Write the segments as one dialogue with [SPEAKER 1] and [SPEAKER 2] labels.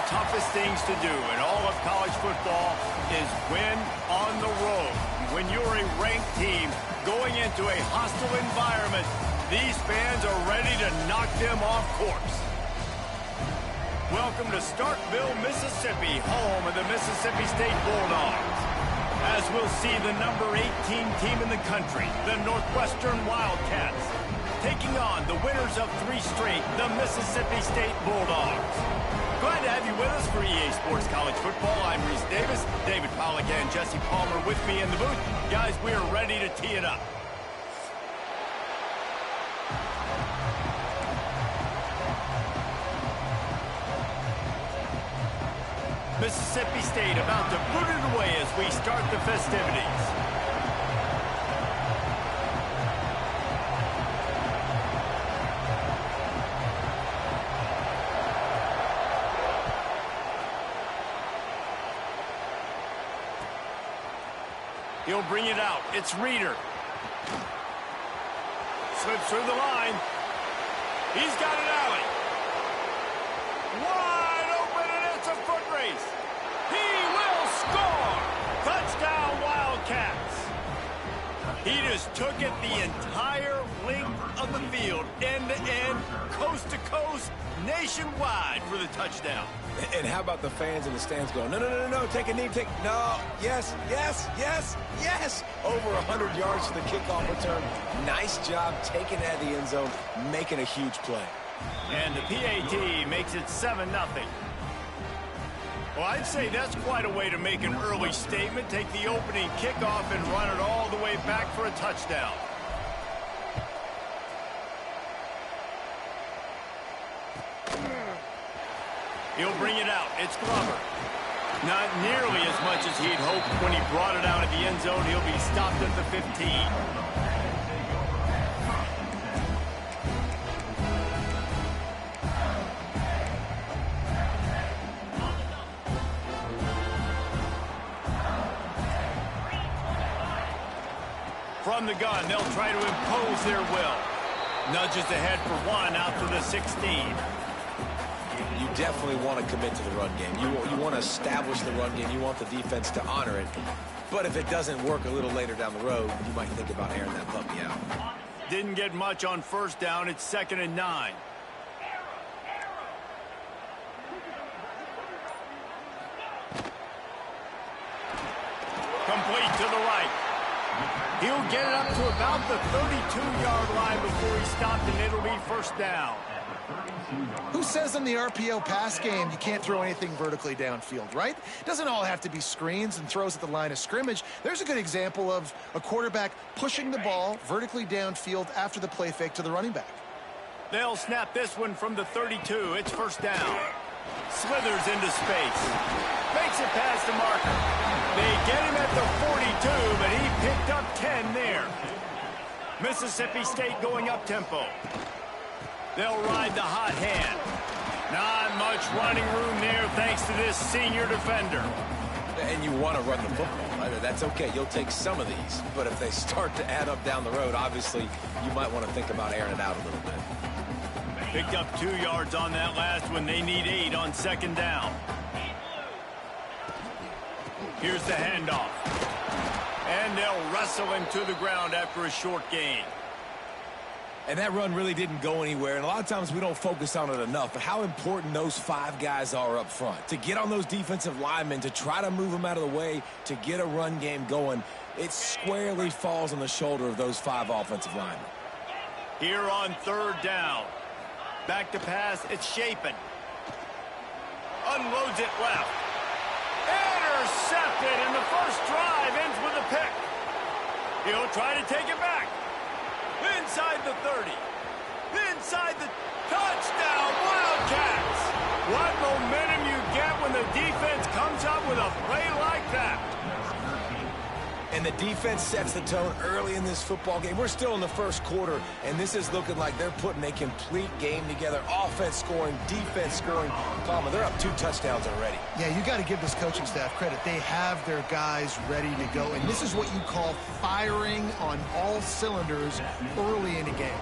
[SPEAKER 1] the toughest things to do in all of college football is win on the road. When you're a ranked team going into a hostile environment, these fans are ready to knock them off course. Welcome to Starkville, Mississippi, home of the Mississippi State Bulldogs. As we'll see the number 18 team in the country, the Northwestern Wildcats, taking on the winners of 3 straight, the Mississippi State Bulldogs. Glad to have you with us for EA Sports College Football. I'm Reese Davis, David Pollack and Jesse Palmer with me in the booth. Guys, we are ready to tee it up. Mississippi State about to boot it away as we start the festivities. He'll bring it out. It's Reeder. Slips through the line. He's got an alley. Wide open, and it's a foot race. He will score! Touchdown, Wildcats! He just took it the entire length of the field, end-to-end, coast-to-coast, nationwide for the touchdown.
[SPEAKER 2] And how about the fans in the stands going, no, no, no, no, take a knee, no, yes, yes, yes, yes. Over 100 yards for the kickoff return. Nice job taking it out of the end zone, making a huge play.
[SPEAKER 1] And the PAT makes it 7-0. Well, I'd say that's quite a way to make an early statement. Take the opening kickoff and run it all the way back for a touchdown. He'll bring it out. It's Glover. Not nearly as much as he'd hoped when he brought it out at the end zone. He'll be stopped at the 15. From the gun, they'll try to impose their will. Nudges ahead for 1 out to the 16.
[SPEAKER 2] You definitely want to commit to the run game. You want to establish the run game. You want the defense to honor it. But if it doesn't work a little later down the road, you might think about airing that puppy out.
[SPEAKER 1] Didn't get much on first down. It's 2nd and 9. Complete to the right. He'll get it up to about the 32-yard line before he stopped, and it'll be first down.
[SPEAKER 3] Who says in the RPO pass game you can't throw anything vertically downfield, right? It doesn't all have to be screens and throws at the line of scrimmage. There's a good example of a quarterback pushing the ball vertically downfield after the play fake to the running back.
[SPEAKER 1] They'll snap this one from the 32. It's first down. Slithers into space. Makes it past the marker. They get him at the 42, but he picked up 10 there. Mississippi State going up-tempo. They'll ride the hot hand. Not much running room there thanks to this senior defender.
[SPEAKER 2] And you want to run the football, right? That's okay. You'll take some of these. But if they start to add up down the road, obviously, you might want to think about airing it out a little bit.
[SPEAKER 1] Picked up 2 yards on that last one. They need 8 on 2nd down. Here's the handoff. And they'll wrestle him to the ground after a short gain.
[SPEAKER 2] And that run really didn't go anywhere, and a lot of times we don't focus on it enough, but how important those 5 guys are up front. To get on those defensive linemen, to try to move them out of the way, to get a run game going, it squarely falls on the shoulder of those 5 offensive linemen.
[SPEAKER 1] Here on 3rd down. Back to pass, it's Shapen. Unloads it left. Intercepted, and the first drive ends with a pick. He'll try to take it back. Inside the 30. Inside the touchdown, Wildcats. What momentum you get when the defense comes up with a play like that.
[SPEAKER 2] And the defense sets the tone early in this football game. We're still in the first quarter, and this is looking like they're putting a complete game together. Offense scoring, defense scoring. Palmer, they're up 2 touchdowns already.
[SPEAKER 3] Yeah, you got to give this coaching staff credit. They have their guys ready to go, and this is what you call firing on all cylinders early in a game.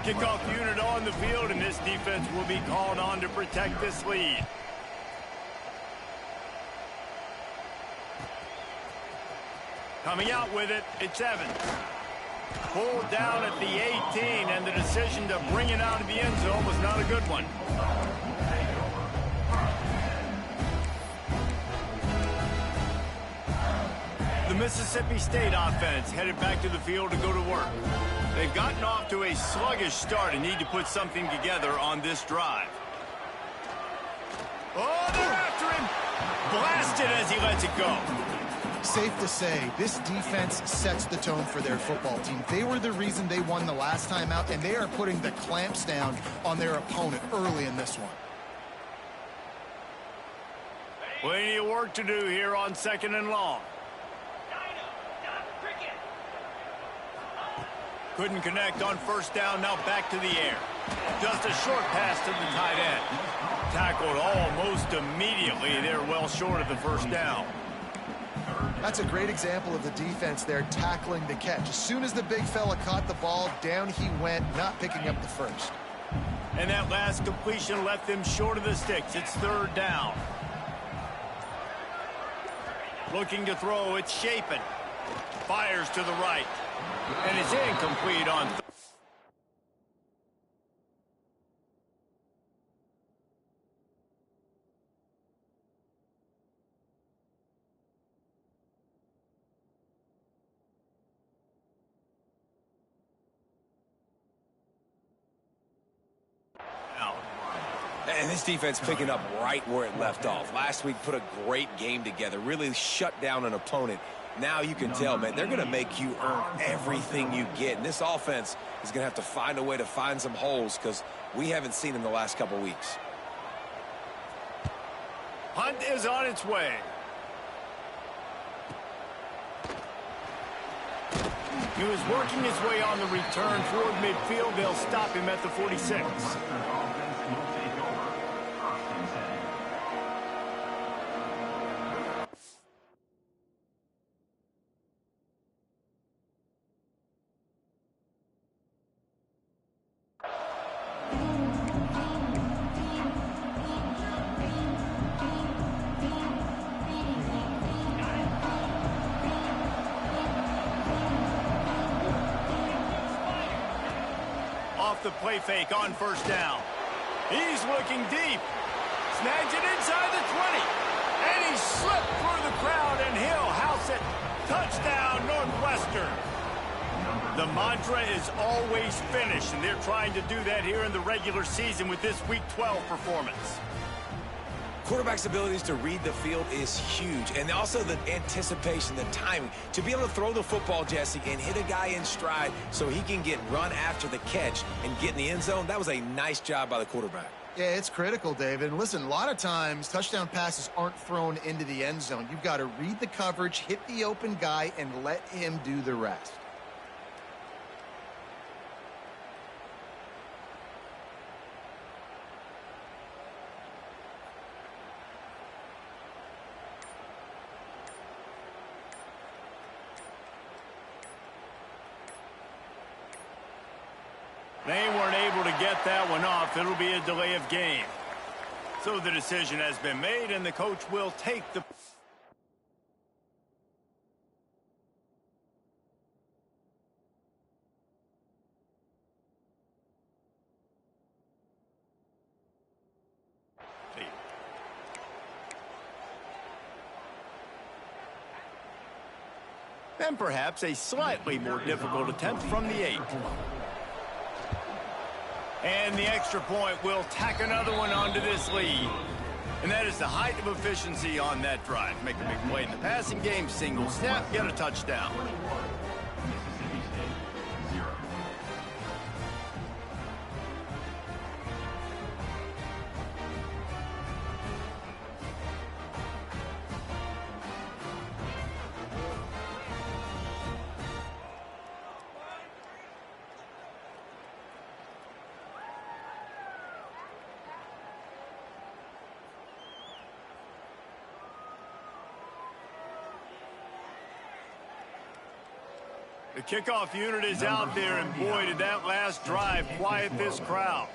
[SPEAKER 1] Kickoff unit on the field, and this defense will be called on to protect this lead. Coming out with it, it's Evans. Pulled down at the 18, and the decision to bring it out of the end zone was not a good one. The Mississippi State offense headed back to the field to go to work. They've gotten off to a sluggish start and need to put something together on this drive. Oh, they're after him. Blasted as he lets it go.
[SPEAKER 3] Safe to say, this defense sets the tone for their football team. They were the reason they won the last time out, and they are putting the clamps down on their opponent early in this one.
[SPEAKER 1] Plenty of work to do here on 2nd and long. Couldn't connect on 1st down, now back to the air. Just a short pass to the tight end. Tackled almost immediately. They're well short of the 1st down.
[SPEAKER 3] That's a great example of the defense there tackling the catch. As soon as the big fella caught the ball, down he went, not picking up the first.
[SPEAKER 1] And that last completion left them short of the sticks. It's 3rd down. Looking to throw, it's Shapen. Fires to the right. And it's incomplete on
[SPEAKER 2] And this defense picking up right where it left off. Last week put a great game together, really shut down an opponent. Now you can tell, man, they're going to make you earn everything you get. And this offense is going to have to find a way to find some holes because we haven't seen them the last couple weeks.
[SPEAKER 1] Hunt is on its way. He was working his way on the return toward midfield. They'll stop him at the 46. Off the play fake on 1st down. He's looking deep. Snags it inside the 20. And he slipped through the crowd, and he'll house it. Touchdown, Northwestern. The mantra is always finish, and they're trying to do that here in the regular season with this Week 12 performance.
[SPEAKER 2] Quarterback's abilities to read the field is huge, and also the anticipation, the timing. To be able to throw the football, Jesse, and hit a guy in stride so he can get run after the catch and get in the end zone, that was a nice job by the quarterback.
[SPEAKER 3] Yeah, it's critical, David. And listen, a lot of times touchdown passes aren't thrown into the end zone. You've got to read the coverage, hit the open guy, and let him do the rest.
[SPEAKER 1] They weren't able to get that one off. It'll be a delay of game. So the decision has been made, and the coach will take the... And perhaps a slightly more difficult attempt from the 8. And the extra point will tack another one onto this lead. And that is the height of efficiency on that drive. Make a big play in the passing game, single snap, get a touchdown. The kickoff unit is out there, and boy, did that last drive quiet this crowd.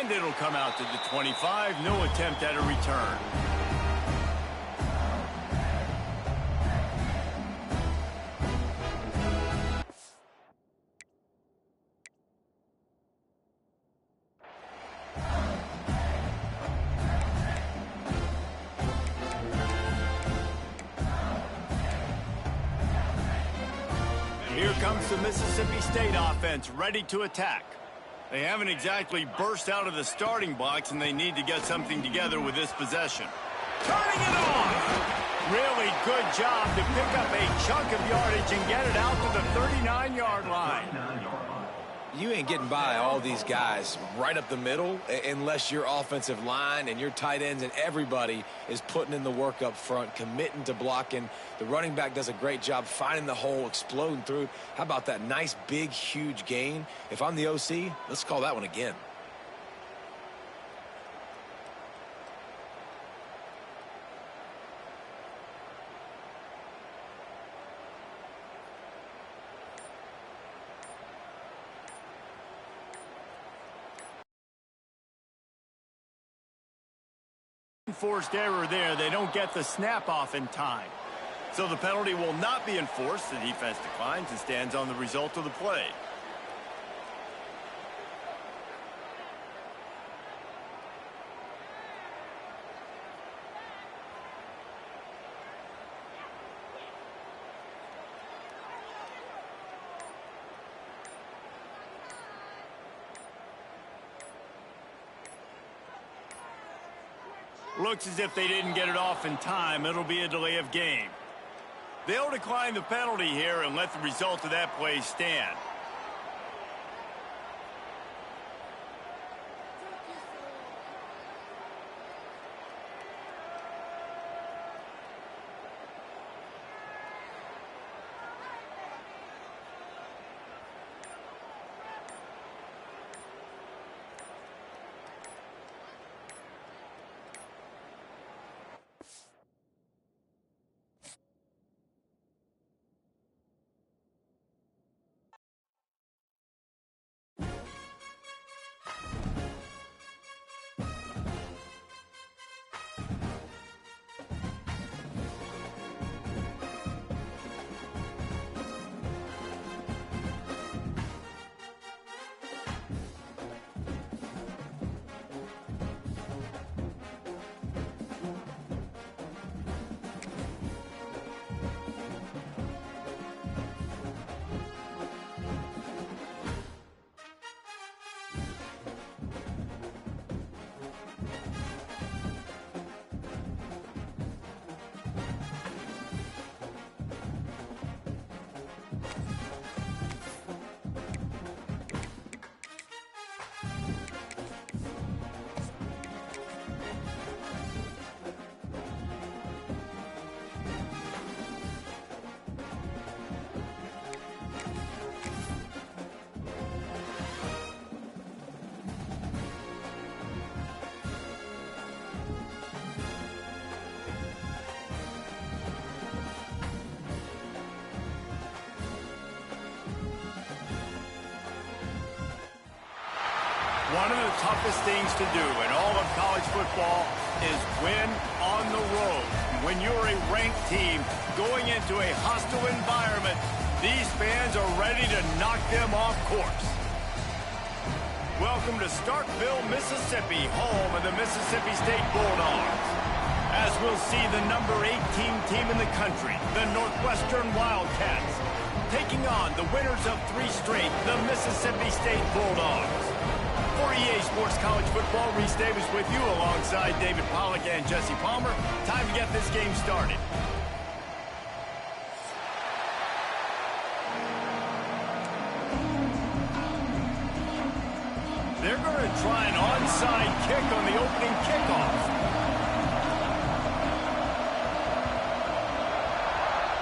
[SPEAKER 1] And And it'll come out to the 25. No attempt at a return. Here comes the Mississippi State offense, ready to attack. They haven't exactly burst out of the starting blocks, and they need to get something together with this possession. Turning it on! Really good job to pick up a chunk of yardage and get it out to the 39-yard line.
[SPEAKER 2] You ain't getting by all these guys right up the middle unless your offensive line and your tight ends and everybody is putting in the work up front, committing to blocking. The running back does a great job finding the hole, exploding through. How about that nice, big, huge gain? If I'm the OC, let's call that one again.
[SPEAKER 1] Forced error there. They don't get the snap off in time. So the penalty will not be enforced. The defense declines and stands on the result of the play. Looks as if they didn't get it off in time. It'll be a delay of game. They'll decline the penalty here and let the result of that play stand. One of the toughest things to do in all of college football is win on the road. When you're a ranked team going into a hostile environment, these fans are ready to knock them off course. Welcome to Starkville, Mississippi, home of the Mississippi State Bulldogs. As we'll see the number 18 team in the country, the Northwestern Wildcats, taking on the winners of 3 straight, the Mississippi State Bulldogs. For EA Sports College Football, Reese Davis with you alongside David Pollack and Jesse Palmer. Time to get this game started. They're going to try an onside kick on the opening kickoff.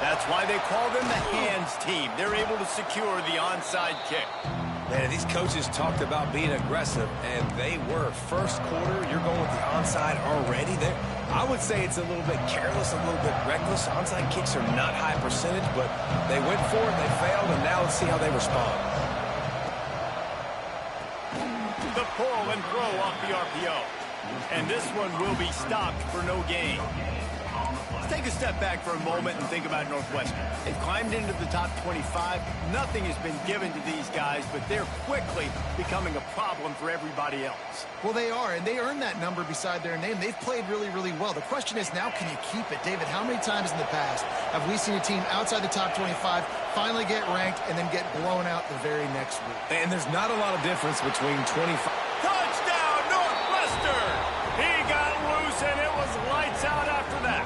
[SPEAKER 1] That's why they call them the hands team. They're able to secure the onside kick.
[SPEAKER 2] Man, these coaches talked about being aggressive, and they were. First quarter, you're going with the onside already. I would say it's a little bit careless, a little bit reckless. Onside kicks are not high percentage, but they went for it, they failed, and now let's see how they respond.
[SPEAKER 1] The pull and throw off the RPO. And this one will be stopped for no gain. Let's take a step back for a moment and think about Northwestern. They've climbed into the top 25. Nothing has been given to these guys, but they're quickly becoming a problem for everybody else.
[SPEAKER 3] Well, they are, and they earned that number beside their name. They've played really, really well. The question is, now can you keep it? David, how many times in the past have we seen a team outside the top 25 finally get ranked and then get blown out the very next week?
[SPEAKER 2] And there's not a lot of difference between 25.
[SPEAKER 1] Touchdown, Northwestern! He got loose, and it was lights out after that.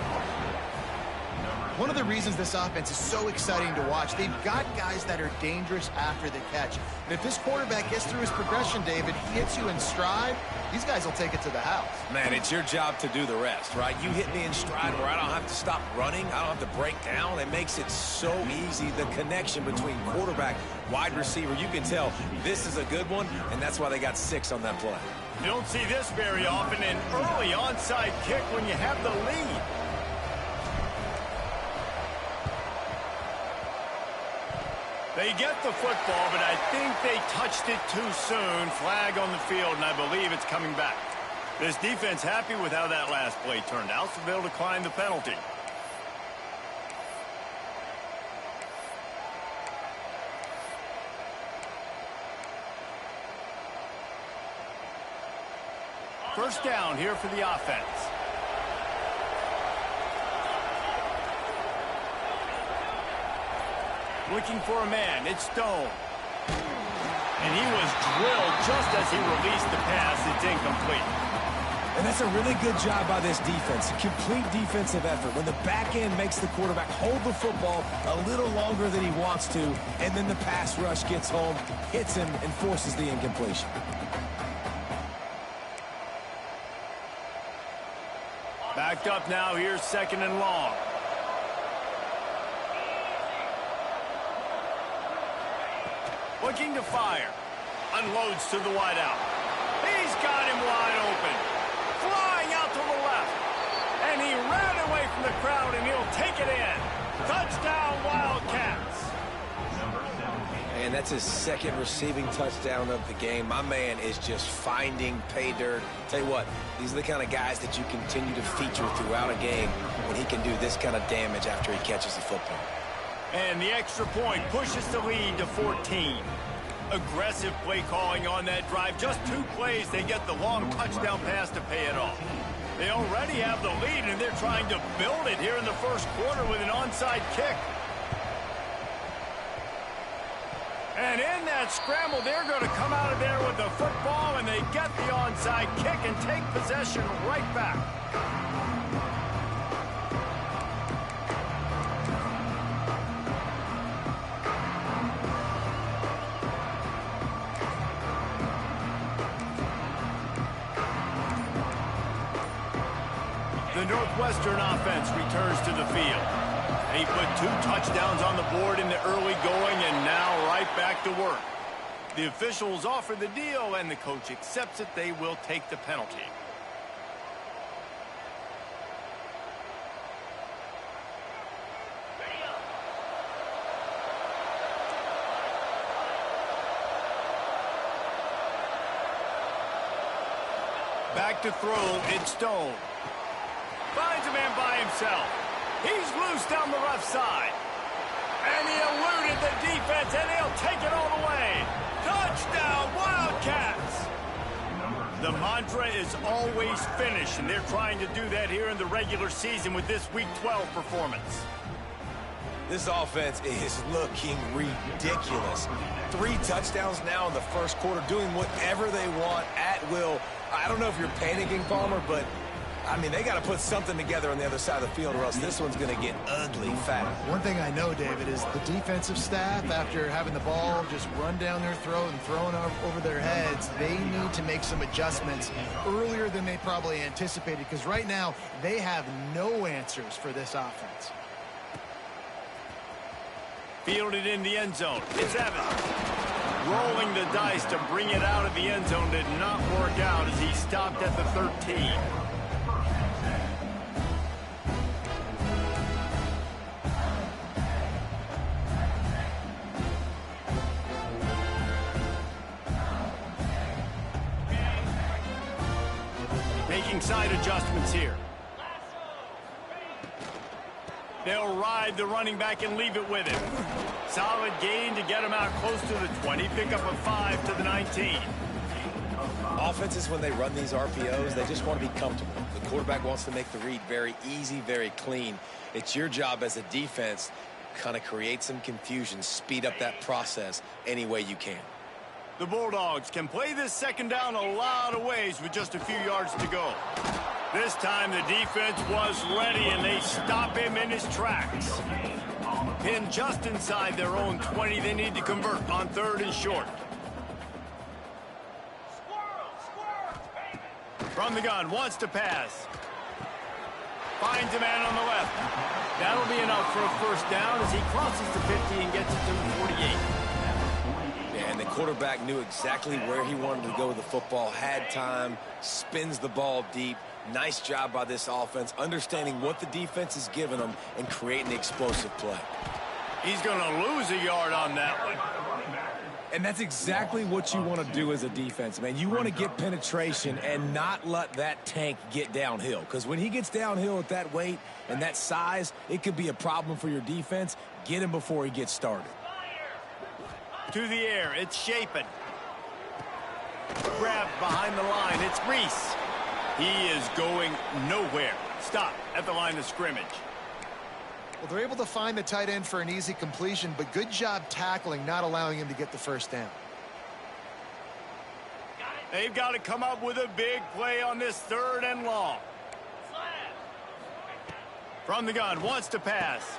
[SPEAKER 3] One of the reasons this offense is so exciting to watch, they've got guys that are dangerous after the catch. And if this quarterback gets through his progression, David, he hits you in stride, these guys will take it to the house.
[SPEAKER 2] Man, it's your job to do the rest, right? You hit me in stride where I don't have to stop running. I don't have to break down. It makes it so easy. The connection between quarterback, wide receiver, you can tell this is a good one, and that's why they got 6 on that play.
[SPEAKER 1] You don't see this very often, an early onside kick when you have the lead. They get the football, but I think they touched it too soon. Flag on the field, and I believe it's coming back. This defense happy with how that last play turned out, so they'll decline the penalty. First down here for the offense. Looking for a man, it's Stone. And he was drilled just as he released the pass. It's incomplete.
[SPEAKER 2] And that's a really good job by this defense. A complete defensive effort. When the back end makes the quarterback hold the football a little longer than he wants to, and then the pass rush gets home, hits him, and forces the incompletion.
[SPEAKER 1] Backed up now, here's 2nd and long. Looking to fire. Unloads to the wideout. He's got him wide open. Flying out to the left. And he ran away from the crowd, and he'll take it in. Touchdown, Wildcats.
[SPEAKER 2] And that's his 2nd receiving touchdown of the game. My man is just finding pay dirt. Tell you what, these are the kind of guys that you continue to feature throughout a game when he can do this kind of damage after he catches the football.
[SPEAKER 1] And the extra point pushes the lead to 14. Aggressive play calling on that drive. Just 2 plays, they get the long touchdown pass to pay it off. They already have the lead, and they're trying to build it here in the first quarter with an onside kick. And in that scramble, they're going to come out of there with the football, and they get the onside kick and take possession right back. The Northwestern offense returns to the field. They put 2 touchdowns on the board in the early going, and now right back to work. The officials offer the deal, and the coach accepts it. They will take the penalty. Back to throw, it's Stone. Finds a man by himself. He's loose down the left side. And he eluded the defense, and he'll take it all the way. Touchdown, Wildcats! The mantra is always finish, and they're trying to do that here in the regular season with this Week 12 performance.
[SPEAKER 2] This offense is looking ridiculous. 3 touchdowns now in the first quarter, doing whatever they want at will. I don't know if you're panicking, Palmer, but I mean, they got to put something together on the other side of the field, or else this one's going to get ugly fast.
[SPEAKER 3] One thing I know, David, is the defensive staff, after having the ball just run down their throat and thrown over their heads, they need to make some adjustments earlier than they probably anticipated, because right now they have no answers for this offense.
[SPEAKER 1] Fielded in the end zone. It's Evans. Rolling the dice to bring it out of the end zone did not work out as he stopped at the 13. side adjustments here. They'll ride the running back and leave it with him. Solid gain to get him out close to the 20. Pick up a 5 to the 19.
[SPEAKER 2] Offenses, when they run these RPOs, they just want to be comfortable. The quarterback wants to make the read very easy, very clean. It's your job as a defense to kind of create some confusion, speed up that process any way you can.
[SPEAKER 1] The Bulldogs can play this second down a lot of ways with just a few yards to go. This time the defense was ready and they stop him in his tracks. Pinned just inside their own 20, they need to convert on 3rd and short. From the gun, wants to pass. Finds a man on the left. That'll be enough for a first down as he crosses the 50 and gets it to the 48.
[SPEAKER 2] And the quarterback knew exactly where he wanted to go with the football, had time, spins the ball deep. Nice job by this offense, understanding what the defense is giving them and creating the explosive play.
[SPEAKER 1] He's going to lose a yard on that one.
[SPEAKER 2] And that's exactly what you want to do as a defense, man. You want to get penetration and not let that tank get downhill. Because when he gets downhill at that weight and that size, it could be a problem for your defense. Get him before he gets started.
[SPEAKER 1] To the air, it's Shapen. Grabbed behind the line, it's Reese. He is going nowhere. Stop at the line of scrimmage.
[SPEAKER 3] Well, they're able to find the tight end for an easy completion, but good job tackling, not allowing him to get the first down.
[SPEAKER 1] They've got to come up with a big play on this 3rd and long. From the gun, wants to pass.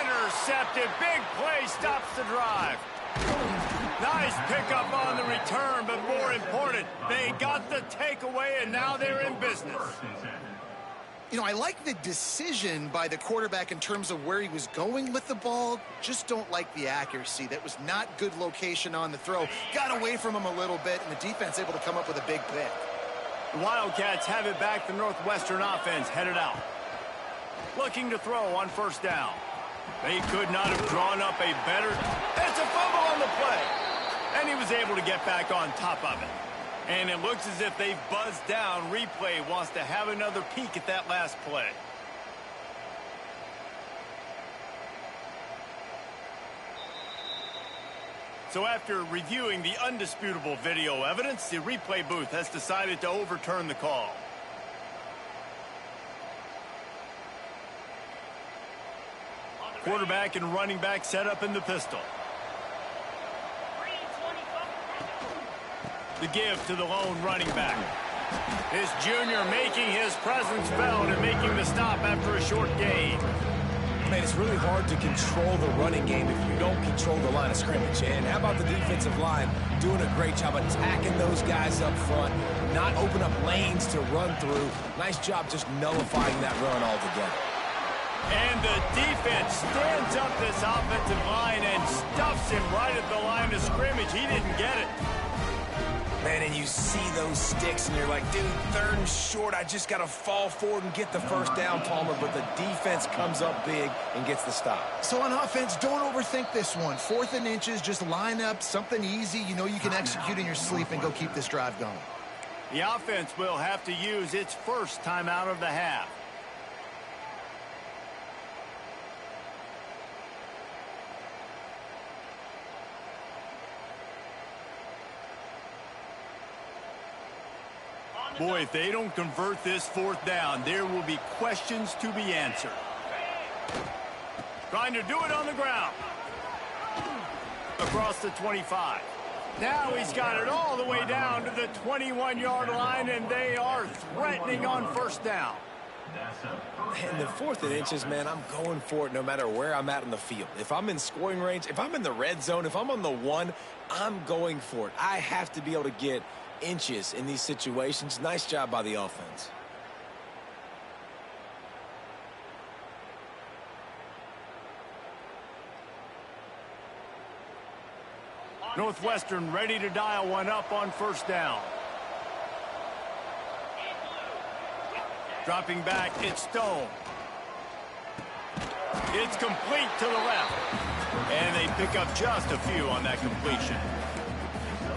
[SPEAKER 1] Intercepted, big play, stops the drive. Nice pickup on the return, but more important, they got the takeaway, and now they're in business.
[SPEAKER 3] You know, I like the decision by the quarterback in terms of where he was going with the ball. Just don't like the accuracy. That was not good location on the throw. Got away from him a little bit, and the defense able to come up with a big pick.
[SPEAKER 1] The Wildcats have it back. The Northwestern offense headed out. Looking to throw on 1st down. They could not have drawn up a better... It's a fumble on the play. And he was able to get back on top of it. And it looks as if they've buzzed down. Replay wants to have another peek at that last play. So after reviewing the undisputable video evidence, the replay booth has decided to overturn the call. Quarterback and running back set up in the pistol. The give to the lone running back. This junior making his presence felt and making the stop after a short gain.
[SPEAKER 2] Man, it's really hard to control the running game if you don't control the line of scrimmage. And how about the defensive line doing a great job attacking those guys up front, not open up lanes to run through. Nice job just nullifying that run altogether.
[SPEAKER 1] And the defense stands up this offensive line and stuffs him right at the line of scrimmage. He didn't get it.
[SPEAKER 2] Man, and you see those sticks, and you're like, dude, 3rd and short, I just got to fall forward and get the first down, Palmer, but the defense comes up big and gets the stop.
[SPEAKER 3] So on offense, don't overthink this one. 4th and inches, just line up something easy you know you can execute in your sleep and go keep this drive going.
[SPEAKER 1] The offense will have to use its first timeout of the half. Boy, if they don't convert this 4th down, there will be questions to be answered. Trying to do it on the ground. Across the 25. Now he's got it all the way down to the 21-yard line, and they are threatening on 1st down.
[SPEAKER 2] And the 4th and inches, man, I'm going for it no matter where I'm at in the field. If I'm in scoring range, if I'm in the red zone, if I'm on the 1, I'm going for it. I have to be able to get inches in these situations. Nice job by the offense.
[SPEAKER 1] Northwestern ready to dial one up on 1st down. Dropping back, it's Stone. It's complete to the left. And they pick up just a few on that completion.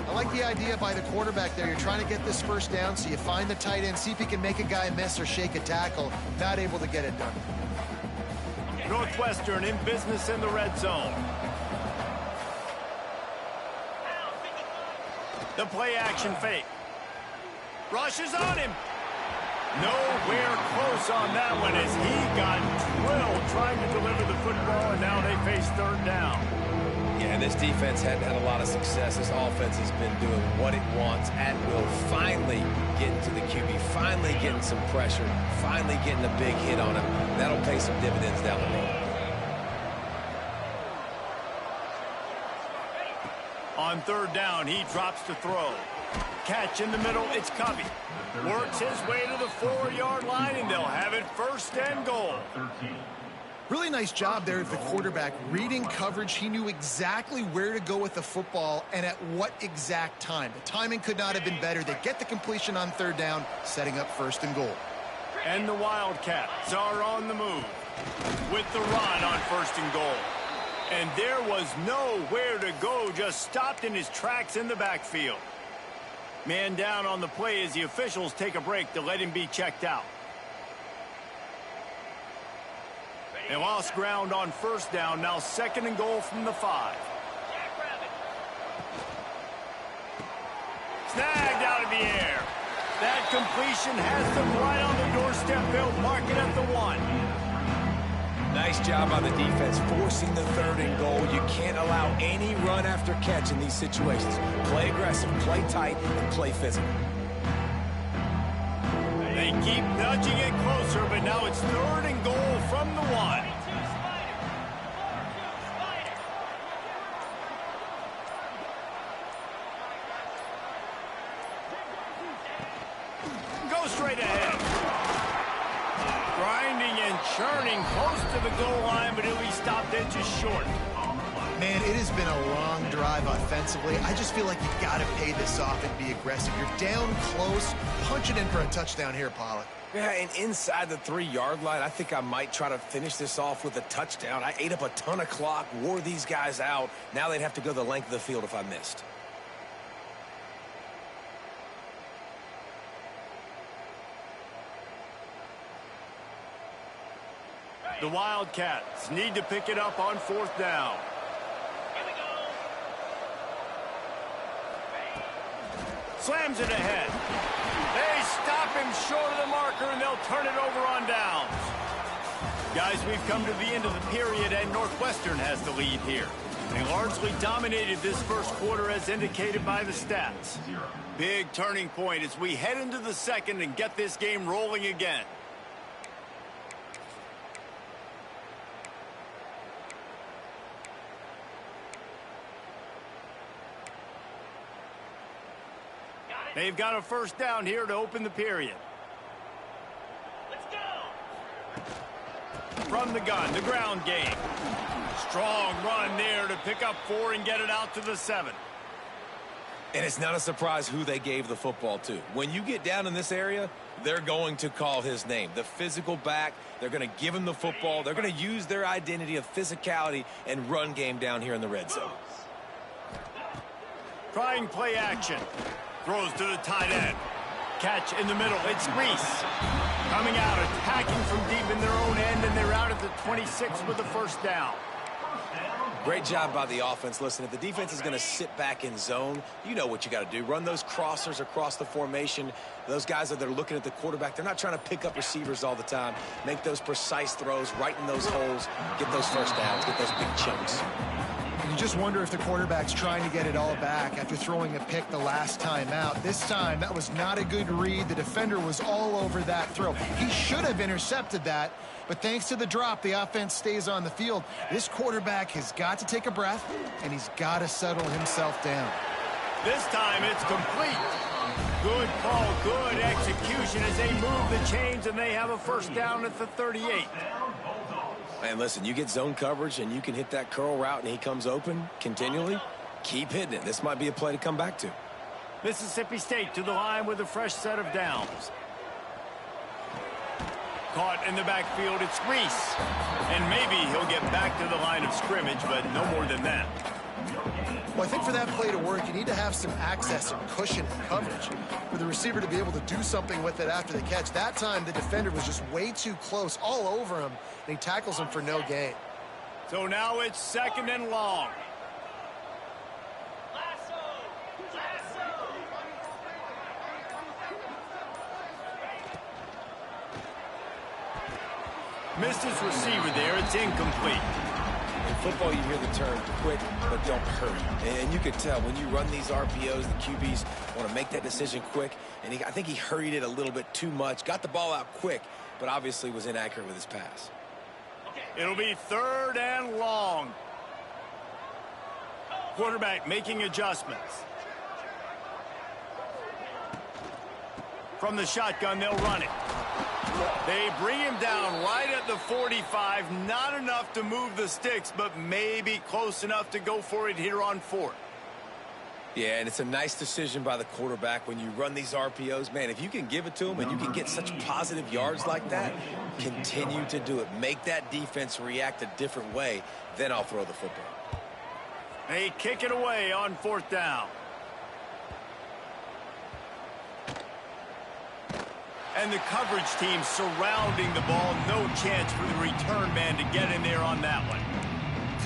[SPEAKER 3] I like the idea by the quarterback there. You're trying to get this first down, so you find the tight end, see if he can make a guy miss or shake a tackle. Not able to get it done.
[SPEAKER 1] Northwestern in business in the red zone. The play action fake. Rushes on him. Nowhere close on that one as he got drilled trying to deliver the football, and now they face third down.
[SPEAKER 2] Yeah, this defense hadn't had a lot of success. This offense has been doing what it wants at will. Finally getting to the QB, finally getting some pressure, finally getting a big hit on him. That'll pay some dividends down the road.
[SPEAKER 1] On third down, he drops to throw. Catch in the middle, it's Covey. Works his way to the 4-yard line, and they'll have it first and goal.
[SPEAKER 3] Really nice job there of the quarterback. Reading coverage, he knew exactly where to go with the football and at what exact time. The timing could not have been better. They get the completion on third down, setting up first and goal.
[SPEAKER 1] And the Wildcats are on the move with the run on first and goal. And there was nowhere to go, just stopped in his tracks in the backfield. Man down on the play as the officials take a break to let him be checked out. They lost ground on first down, now second and goal from the 5. Snagged out of the air. That completion has them right on the doorstep. They'll mark it at the 1.
[SPEAKER 2] Nice job on the defense, forcing the third and goal. You can't allow any run after catch in these situations. Play aggressive, play tight, and play physical.
[SPEAKER 1] They keep nudging it closer, but now it's third and goal from the 1. Go straight ahead. Grinding and churning close to the goal line, but he'll be stopped in just short.
[SPEAKER 3] Man, it has been a long drive offensively. I just feel like you've got to pay this off and be aggressive. You're down close. Punch it in for a touchdown here, Pollock.
[SPEAKER 2] Yeah, and inside the 3-yard line, I think I might try to finish this off with a touchdown. I ate up a ton of clock, wore these guys out. Now they'd have to go the length of the field if I missed.
[SPEAKER 1] The Wildcats need to pick it up on fourth down. Slams it ahead. They stop him short of the marker, and they'll turn it over on downs. Guys, we've come to the end of the period, and Northwestern has the lead here. They largely dominated this first quarter as indicated by the stats. Big turning point as we head into the second and get this game rolling again. They've got a first down here to open the period. Let's go. From the gun, the ground game. Strong run there to pick up 4 and get it out to the 7.
[SPEAKER 2] And it's not a surprise who they gave the football to. When you get down in this area, they're going to call his name. The physical back, they're going to give him the football. They're going to use their identity of physicality and run game down here in the red zone.
[SPEAKER 1] Trying play action. Throws to the tight end. Catch in the middle. It's Reese. Coming out, attacking from deep in their own end, and they're out at the 26 with the first down.
[SPEAKER 2] Great job by the offense. Listen, if the defense is going to sit back in zone, you know what you got to do. Run those crossers across the formation. Those guys that are looking at the quarterback, they're not trying to pick up receivers all the time. Make those precise throws, right in those holes, get those first downs, get those big chunks.
[SPEAKER 3] You just wonder if the quarterback's trying to get it all back after throwing a pick the last time out. This time, that was not a good read. The defender was all over that throw. He should have intercepted that, but thanks to the drop, the offense stays on the field. This quarterback has got to take a breath, and he's got to settle himself down.
[SPEAKER 1] This time, it's complete. Good call, good execution as they move the chains, and they have a first down at the 38.
[SPEAKER 2] And listen, you get zone coverage and you can hit that curl route and he comes open continually, keep hitting it. This might be a play to come back to.
[SPEAKER 1] Mississippi State to the line with a fresh set of downs. Caught in the backfield, it's Reese. And maybe he'll get back to the line of scrimmage, but no more than that.
[SPEAKER 3] Well, I think for that play to work, you need to have some access and cushion and coverage for the receiver to be able to do something with it after the catch. That time, the defender was just way too close, all over him, and he tackles him for no gain.
[SPEAKER 1] So now it's 2nd and long. Missed his receiver there. It's incomplete.
[SPEAKER 2] In football, you hear the term quick, but don't hurry. And you can tell when you run these RPOs, the QBs want to make that decision quick. And I think he hurried it a little bit too much. Got the ball out quick, but obviously was inaccurate with his pass.
[SPEAKER 1] It'll be 3rd and long. Quarterback making adjustments. From the shotgun, they'll run it. They bring him down right at the 45. Not enough to move the sticks, but maybe close enough to go for it here on 4th.
[SPEAKER 2] Yeah, and it's a nice decision by the quarterback when you run these RPOs. Man, if you can give it to him and you can get such positive yards like that, continue to do it. Make that defense react a different way, then I'll throw the football.
[SPEAKER 1] They kick it away on 4th down. And the coverage team surrounding the ball. No chance for the return man to get in there on that one.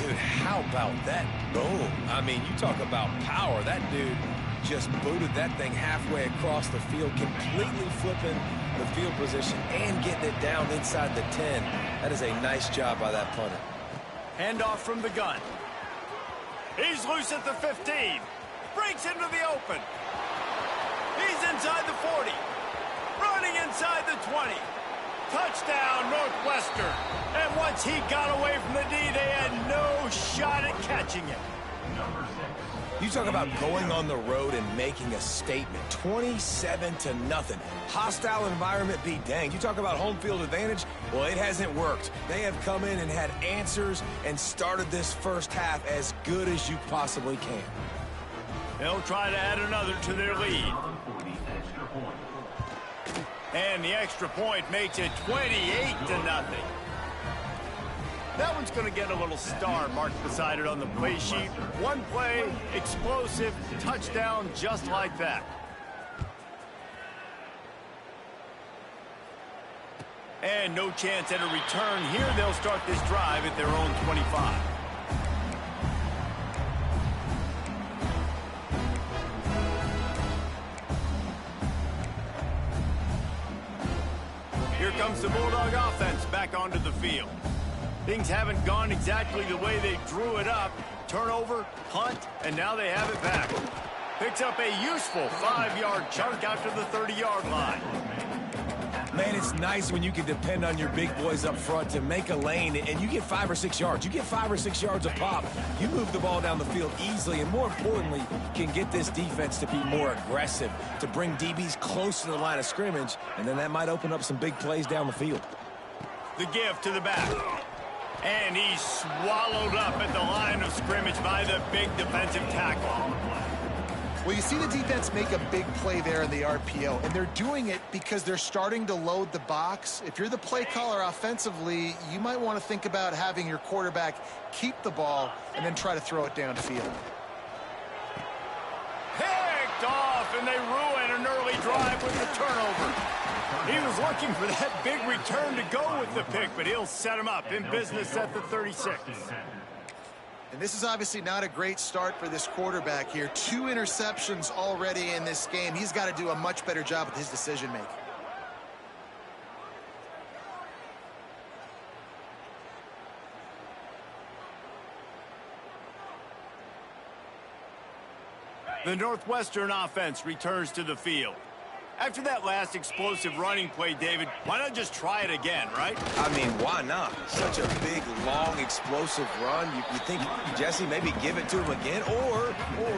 [SPEAKER 2] Dude, how about that boom? I mean, you talk about power. That dude just booted that thing halfway across the field, completely flipping the field position and getting it down inside the 10. That is a nice job by that punter.
[SPEAKER 1] Handoff from the gun. He's loose at the 15. Breaks into the open. He's inside the 40. Running inside the 20. Touchdown, Northwestern. And once he got away from the D, they had no shot at catching him.
[SPEAKER 2] You talk about going on the road and making a statement. 27-0. Hostile environment be danged. You talk about home field advantage. Well, it hasn't worked. They have come in and had answers and started this first half as good as you possibly can.
[SPEAKER 1] They'll try to add another to their lead. And the extra point makes it 28-0. That one's going to get a little star marked beside it on the play sheet. One play, explosive, touchdown, just like that. And no chance at a return here. They'll start this drive at their own 25. Here comes the Bulldog offense back onto the field. Things haven't gone exactly the way they drew it up. Turnover, punt, and now they have it back. Picks up a useful 5-yard chunk after the 30-yard line.
[SPEAKER 2] Man, it's nice when you can depend on your big boys up front to make a lane, and you get 5 or 6 yards. You get 5 or 6 yards a pop. You move the ball down the field easily, and more importantly, can get this defense to be more aggressive, to bring DBs close to the line of scrimmage, and then that might open up some big plays down the field.
[SPEAKER 1] The give to the back. And he's swallowed up at the line of scrimmage by the big defensive tackle.
[SPEAKER 3] Well, you see the defense make a big play there in the RPO, and they're doing it because they're starting to load the box. If you're the play caller offensively, you might want to think about having your quarterback keep the ball and then try to throw it downfield.
[SPEAKER 1] Picked off, and they ruin an early drive with the turnover. He was looking for that big return to go with the pick, but he'll set him up in business at the 36.
[SPEAKER 3] And this is obviously not a great start for this quarterback here. 2 interceptions already in this game. He's got to do a much better job with his decision-making.
[SPEAKER 1] The Northwestern offense returns to the field. After that last explosive running play, David, why not just try it again, right?
[SPEAKER 2] I mean, why not? Such a big, long, explosive run. You think, Jesse, maybe give it to him again? Or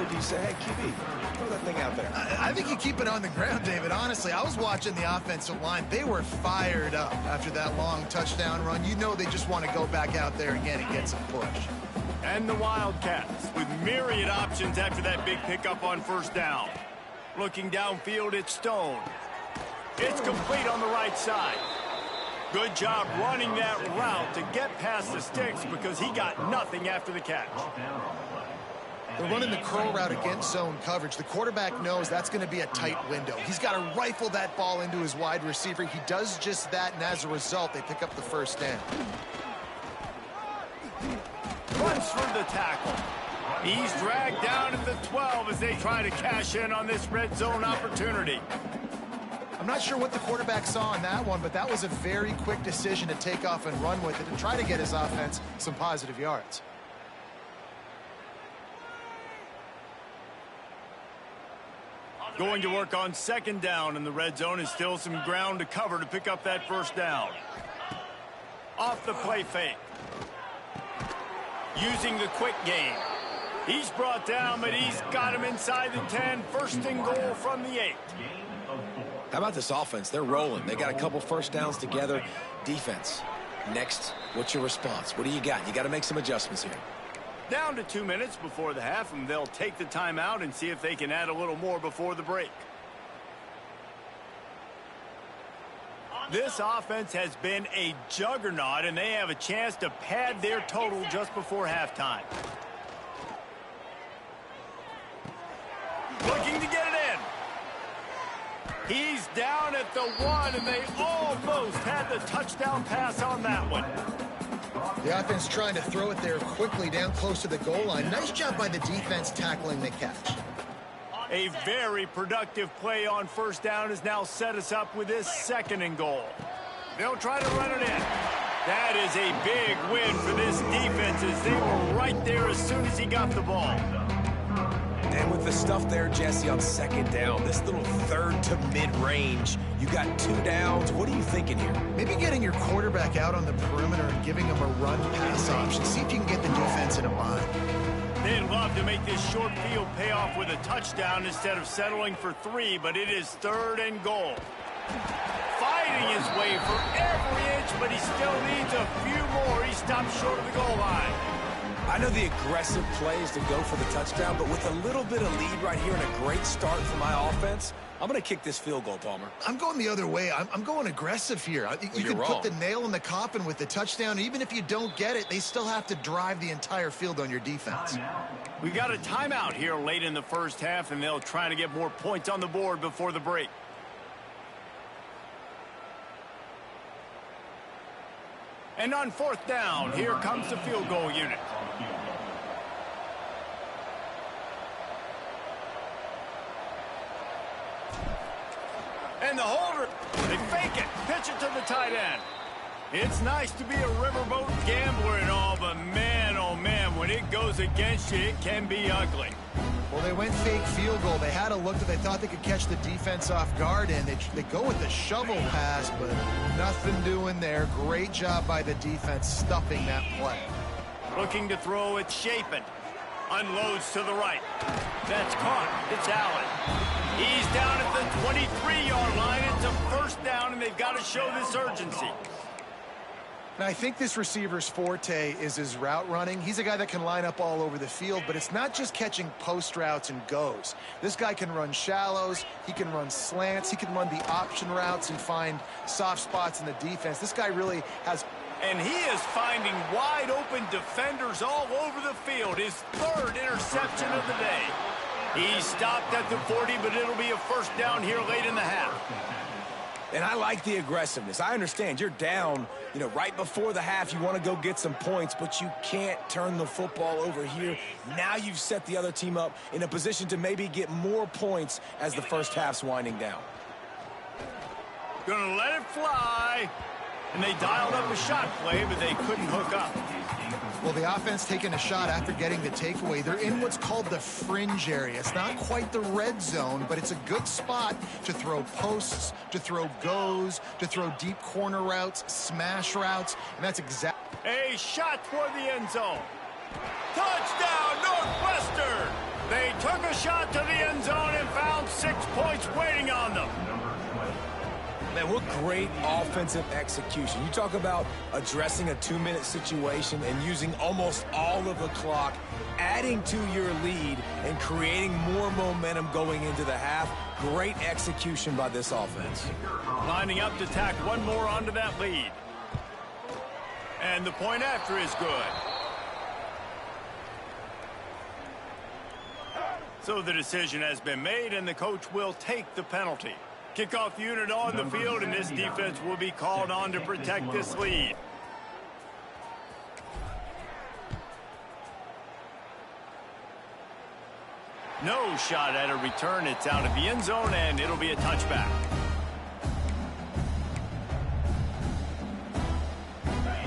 [SPEAKER 2] do you say, hey, QB, throw that thing out there?
[SPEAKER 3] I think you keep it on the ground, David. Honestly, I was watching the offensive line. They were fired up after that long touchdown run. You know they just want to go back out there again and get some push.
[SPEAKER 1] And the Wildcats with myriad options after that big pickup on first down. Looking downfield, it's Stone. It's complete on the right side. Good job running that route to get past the sticks because he got nothing after the catch.
[SPEAKER 3] They're running the curl route against zone coverage. The quarterback knows that's going to be a tight window. He's got to rifle that ball into his wide receiver. He does just that, and as a result, they pick up the first down.
[SPEAKER 1] Runs for the tackle. He's dragged down at the 12 as they try to cash in on this red zone opportunity.
[SPEAKER 3] I'm not sure what the quarterback saw on that one, but that was a very quick decision to take off and run with it and try to get his offense some positive yards.
[SPEAKER 1] Going to work on second down in the red zone, and still some ground to cover to pick up that first down. Off the play fake. Using the quick game. He's brought down, but he's got him inside the 10. First and goal from the 8.
[SPEAKER 2] How about this offense? They're rolling. They got a couple first downs together. Defense. Next, what's your response? What do you got? You got to make some adjustments here.
[SPEAKER 1] Down to 2 minutes before the half, and they'll take the timeout and see if they can add a little more before the break. This offense has been a juggernaut, and they have a chance to pad their total just before halftime. Looking to get it in. He's down at the 1, and they almost had the touchdown pass on that one.
[SPEAKER 3] The offense trying to throw it there quickly down close to the goal line. Nice job by the defense tackling the catch.
[SPEAKER 1] A very productive play on first down has now set us up with this second and goal. They'll try to run it in. That is a big win for this defense as they were right there as soon as he got the ball.
[SPEAKER 2] And with the stuff there, Jesse, on second down, this little third to mid-range, you got 2 downs. What are you thinking here?
[SPEAKER 3] Maybe getting your quarterback out on the perimeter and giving him a run-pass option. See if you can get the defense in a bind.
[SPEAKER 1] They'd love to make this short field pay off with a touchdown instead of settling for 3, but it is third and goal. Fighting his way for every inch, but he still needs a few more. He stopped short of the goal line.
[SPEAKER 2] I know the aggressive play is to go for the touchdown, but with a little bit of lead right here and a great start for my offense, I'm going to kick this field goal, Palmer.
[SPEAKER 3] I'm going the other way. I'm going aggressive here. You can put the nail in the coffin with the touchdown. Even if you don't get it, they still have to drive the entire field on your defense.
[SPEAKER 1] We got a timeout here late in the first half, and they'll try to get more points on the board before the break. And on fourth down, here comes the field goal unit. And the holder, they fake it, pitch it to the tight end. It's nice to be a riverboat gambler and all, but man, oh man, when it goes against you, it can be ugly.
[SPEAKER 3] Well, they went fake field goal. They had a look that they thought they could catch the defense off guard, and they go with the shovel pass, but nothing doing there. Great job by the defense stuffing that play.
[SPEAKER 1] Looking to throw, it's Chapin. Unloads to the right. That's caught. It's Allen. He's down at the 23-yard line. It's a first down, and they've got to show this urgency.
[SPEAKER 3] Now, I think this receiver's forte is his route running. He's a guy that can line up all over the field, but it's not just catching post routes and goes. This guy can run shallows, he can run slants, he can run the option routes and find soft spots in the defense. This guy really has...
[SPEAKER 1] And he is finding wide-open defenders all over the field. His third interception of the day. He stopped at the 40, but it'll be a first down here late in the half.
[SPEAKER 2] And I like the aggressiveness. I understand you're down, right before the half. You want to go get some points, but you can't turn the football over here. Now you've set the other team up in a position to maybe get more points as the first half's winding down.
[SPEAKER 1] Gonna let it fly. And they dialed up a shot play, but they couldn't hook up.
[SPEAKER 3] Well, the offense taking a shot after getting the takeaway. They're in what's called the fringe area. It's not quite the red zone, but it's a good spot to throw posts, to throw goes, to throw deep corner routes, smash routes, and that's exactly...
[SPEAKER 1] A shot toward the end zone. Touchdown, Northwestern! They took a shot to the end zone and found 6 points waiting on them.
[SPEAKER 2] Man, what great offensive execution. You talk about addressing a 2-minute situation and using almost all of the clock, adding to your lead and creating more momentum going into the half. Great execution by this offense.
[SPEAKER 1] Lining up to tack one more onto that lead. And the point after is good. So the decision has been made, and the coach will take the penalty. Kickoff unit on the field, and this defense will be called on to protect this lead. No shot at a return. It's out of the end zone, and it'll be a touchback.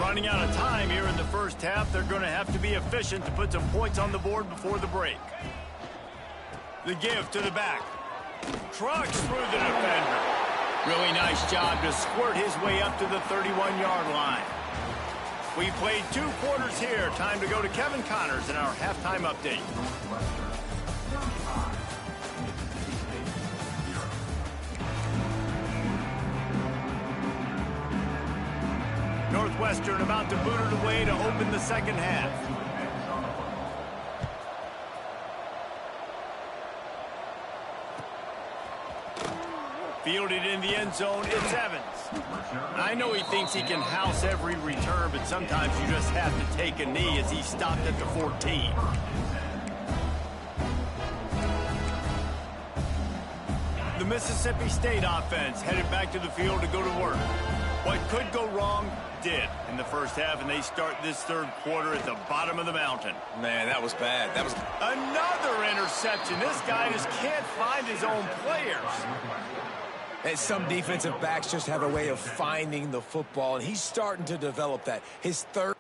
[SPEAKER 1] Running out of time here in the first half. They're going to have to be efficient to put some points on the board before the break. The give to the back. Trucks through the defender. Really nice job to squirt his way up to the 31-yard line. We played 2 quarters here. Time to go to Kevin Connors in our halftime update. Northwestern about to boot it away to open the second half. Fielded in the end zone, it's Evans. I know he thinks he can house every return, but sometimes you just have to take a knee as he stopped at the 14. The Mississippi State offense headed back to the field to go to work. What could go wrong did in the first half, and they start this third quarter at the bottom of the mountain.
[SPEAKER 2] Man, that was bad. That was
[SPEAKER 1] another interception. This guy just can't find his own players.
[SPEAKER 2] And some defensive backs just have a way of finding the football, and he's starting to develop that. His third...